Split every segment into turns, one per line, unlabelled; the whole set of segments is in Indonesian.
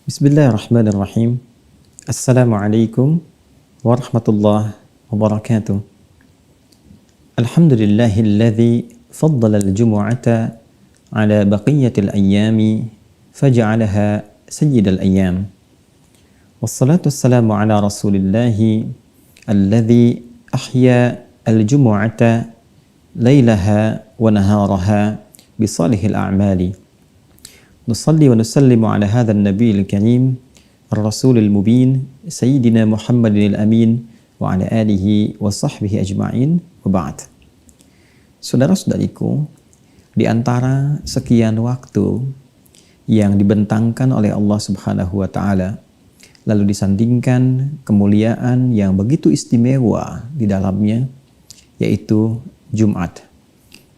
Bismillahirrahmanirrahim. Assalamualaikum warahmatullahi wabarakatuh. Alhamdulillahilladzi faddala al-jumu'ata ala baqiyatil ayyami faja'alaha sayyidal ayyam. Wassalatu wassalamu ala rasulillahi alladzi ahya al-jumu'ata laylaha wa naharaha bisalihil a'mali. Nusalli wa nusallimu ala hadzal nabiyil karim ar-rasulil mubin sayyidina Muhammadin al-amin wa ala alihi wa sahbihi ajma'in wa ba'd. Saudara-saudariku, di antara sekian waktu yang dibentangkan oleh Allah Subhanahu wa taala lalu disandingkan kemuliaan yang begitu istimewa di dalamnya, yaitu Jumat.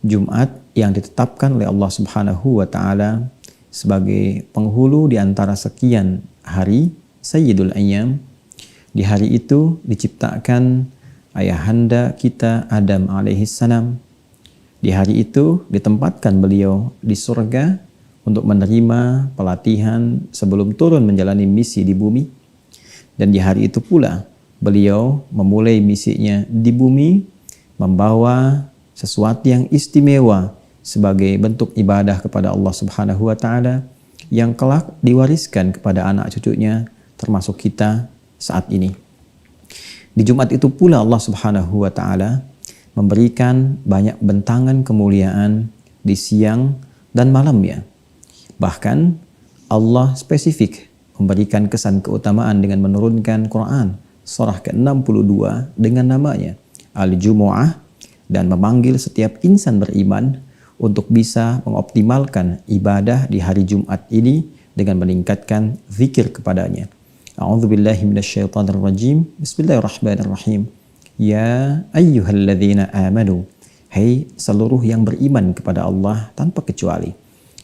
Jumat yang ditetapkan oleh Allah Subhanahu wa taala sebagai penghulu di antara sekian hari, Sayyidul Ayyam. Di hari itu diciptakan ayahanda kita Adam alaihissalam. Di hari itu ditempatkan beliau di surga untuk menerima pelatihan sebelum turun menjalani misi di bumi. Dan di hari itu pula beliau memulai misinya di bumi, membawa sesuatu yang istimewa sebagai bentuk ibadah kepada Allah Subhanahu wa taala yang kelak diwariskan kepada anak cucunya termasuk kita saat ini. Di Jumat itu pula Allah Subhanahu wa taala memberikan banyak bentangan kemuliaan di siang dan malamnya. Bahkan Allah spesifik memberikan kesan keutamaan dengan menurunkan Quran surah ke-62 dengan namanya Al-Jumu'ah dan memanggil setiap insan beriman untuk bisa mengoptimalkan ibadah di hari Jumat ini dengan meningkatkan zikir kepadanya. A'udzubillahi minasyaitonirrajim. Bismillahirrahmanirrahim. Ya ayyuhalladzina amanu. Hai seluruh yang beriman kepada Allah tanpa kecuali.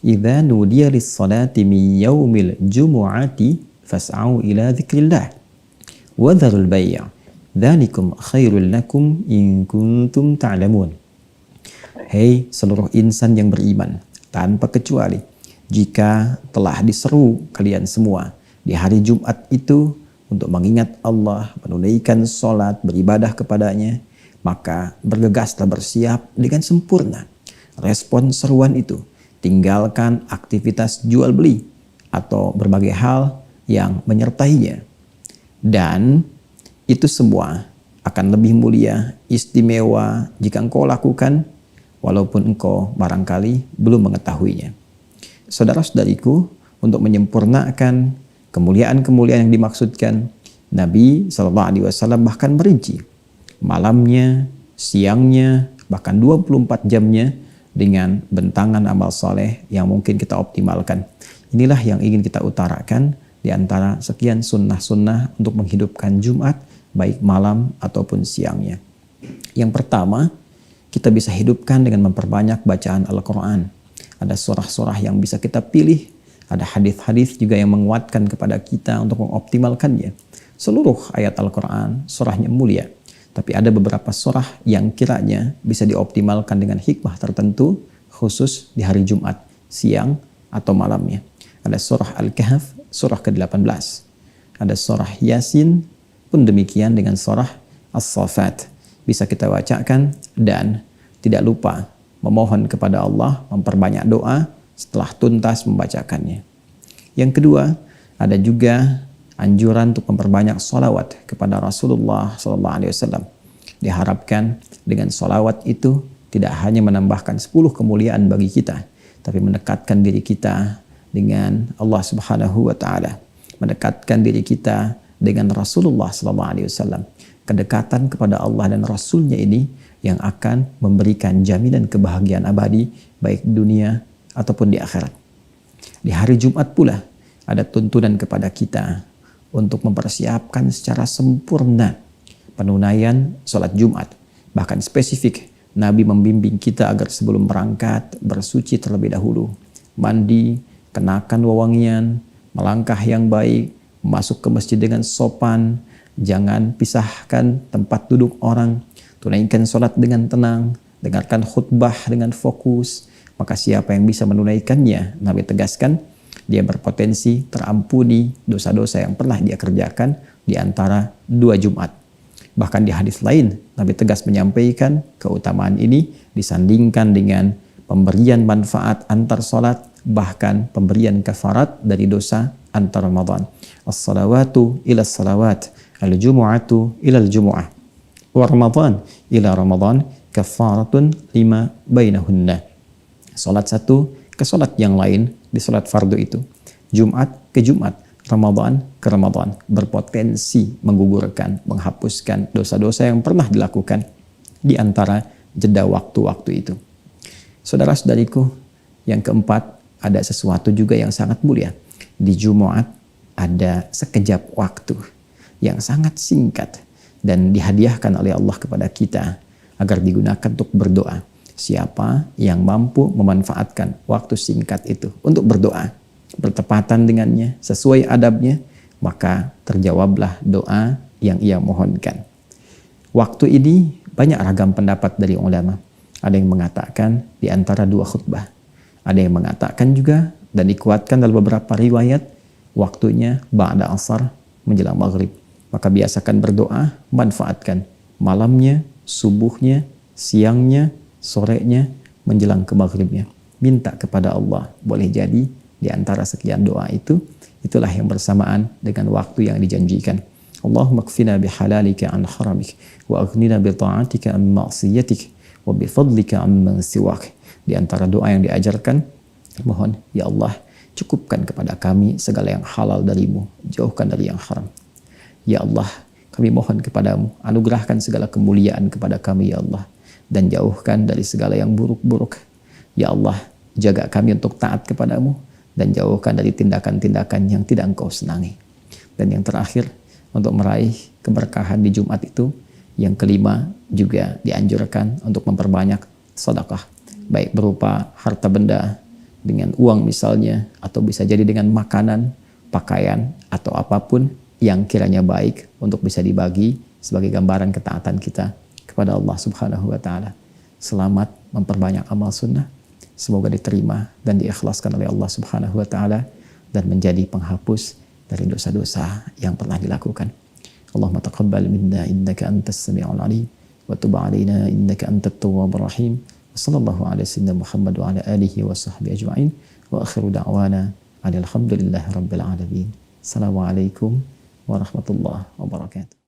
Idza nudiya lis-salati min yaumil jumu'ati fas'au ila dzikrillah wa dzarul bai'. Dzalikum khairul lakum in kuntum ta'lamun. Hei seluruh insan yang beriman, tanpa kecuali, jika telah diseru kalian semua di hari Jumat itu untuk mengingat Allah, menunaikan sholat, beribadah kepadanya, maka bergegaslah bersiap dengan sempurna. Respon seruan itu, tinggalkan aktivitas jual beli atau berbagai hal yang menyertainya. Dan itu semua akan lebih mulia, istimewa jika engkau lakukan walaupun engkau barangkali belum mengetahuinya. Saudara-saudariku, untuk menyempurnakan kemuliaan-kemuliaan yang dimaksudkan, Nabi SAW bahkan merinci malamnya, siangnya, bahkan 24 jamnya dengan bentangan amal soleh yang mungkin kita optimalkan. Inilah yang ingin kita utarakan di antara sekian sunnah-sunnah untuk menghidupkan Jumat, baik malam ataupun siangnya. Yang pertama, kita bisa hidupkan dengan memperbanyak bacaan Al-Quran. Ada surah-surah yang bisa kita pilih. Ada hadis-hadis juga yang menguatkan kepada kita untuk mengoptimalkannya. Seluruh ayat Al-Quran, surahnya mulia. Tapi ada beberapa surah yang kiranya bisa dioptimalkan dengan hikmah tertentu, khusus di hari Jumat, siang atau malamnya. Ada surah Al-Kahf, surah ke-18. Ada surah Yasin, pun demikian dengan surah As-Saffat. Bisa kita bacakan dan tidak lupa memohon kepada Allah, memperbanyak doa setelah tuntas membacakannya. Yang kedua, ada juga anjuran untuk memperbanyak sholawat kepada Rasulullah SAW. Diharapkan dengan sholawat itu tidak hanya menambahkan 10 kemuliaan bagi kita, tapi mendekatkan diri kita dengan Allah Subhanahu wa taala, mendekatkan diri kita dengan Rasulullah SAW. Kedekatan kepada Allah dan Rasulnya ini yang akan memberikan jaminan kebahagiaan abadi baik di dunia ataupun di akhirat. Di hari Jumat pula ada tuntunan kepada kita untuk mempersiapkan secara sempurna penunaian sholat Jumat. Bahkan spesifik Nabi membimbing kita agar sebelum berangkat bersuci terlebih dahulu, mandi, kenakan wewangian, melangkah yang baik, masuk ke masjid dengan sopan, jangan pisahkan tempat duduk orang, tunaikan sholat dengan tenang, dengarkan khutbah dengan fokus. Maka siapa yang bisa menunaikannya, Nabi tegaskan, Dia berpotensi terampuni dosa-dosa yang pernah dia kerjakan di antara 2 Jumat. Bahkan di hadis lain, Nabi tegas menyampaikan keutamaan ini disandingkan dengan pemberian manfaat antar sholat, bahkan pemberian kafarat dari dosa antar Ramadan. As-salawatu ila salawat, al-jumu'atu ila al-jumu'ah, wa Ramadan ila Ramadan, kafaratun lima bainahunna. Salat satu ke salat yang lain di salat fardu itu, Jumat ke Jumat, Ramadan ke Ramadan, berpotensi menggugurkan, menghapuskan dosa-dosa yang pernah dilakukan di antara jeda waktu-waktu itu. Saudara-saudariku, yang keempat, ada sesuatu juga yang sangat mulia. Di Jumat ada sekejap waktu yang sangat singkat dan dihadiahkan oleh Allah kepada kita agar digunakan untuk berdoa. Siapa yang mampu memanfaatkan waktu singkat itu untuk berdoa, bertepatan dengannya, sesuai adabnya, maka terjawablah doa yang ia mohonkan. Waktu ini banyak ragam pendapat dari ulama. Ada yang mengatakan di antara 2 khutbah. Ada yang mengatakan juga dan dikuatkan dalam beberapa riwayat waktunya ba'da asar menjelang maghrib. Maka biasakan berdoa, manfaatkan malamnya, subuhnya, siangnya, sorenya, menjelang ke maghribnya. Minta kepada Allah. Boleh jadi di antara sekian doa itu, itulah yang bersamaan dengan waktu yang dijanjikan. Allahumma kfina bihalalika an haramik, wa aghnina bi ta'atika an ma'siyatik, wa bi fadlika amman siwak. Di antara doa yang diajarkan, mohon, ya Allah, cukupkan kepada kami segala yang halal darimu, jauhkan dari yang haram. Ya Allah, kami mohon kepadamu, anugerahkan segala kemuliaan kepada kami, ya Allah, dan jauhkan dari segala yang buruk-buruk. Ya Allah, jaga kami untuk taat kepadamu, dan jauhkan dari tindakan-tindakan yang tidak Engkau senangi. Dan yang terakhir, untuk meraih keberkahan di Jumat itu, yang kelima juga dianjurkan untuk memperbanyak sedekah, baik berupa harta benda, dengan uang misalnya, atau bisa jadi dengan makanan, pakaian, atau apapun yang kiranya baik untuk bisa dibagi sebagai gambaran ketaatan kita kepada Allah Subhanahu wa Ta'ala. Selamat memperbanyak amal sunnah, semoga diterima dan diikhlaskan oleh Allah Subhanahu wa Ta'ala dan menjadi penghapus dari dosa-dosa yang pernah dilakukan. Allahumma taqabbal minna innaka antas sami'ul alim wa tub 'alaina innaka antat tawwabur rahim. Wassallallahu ala sayyidina Muhammad wa ala alihi wa sahbihi ajma'in, wa akhiru da'wana alhamdulillahi rabbil alamin. Assalamualaikum warahmatullahi wabarakatuh.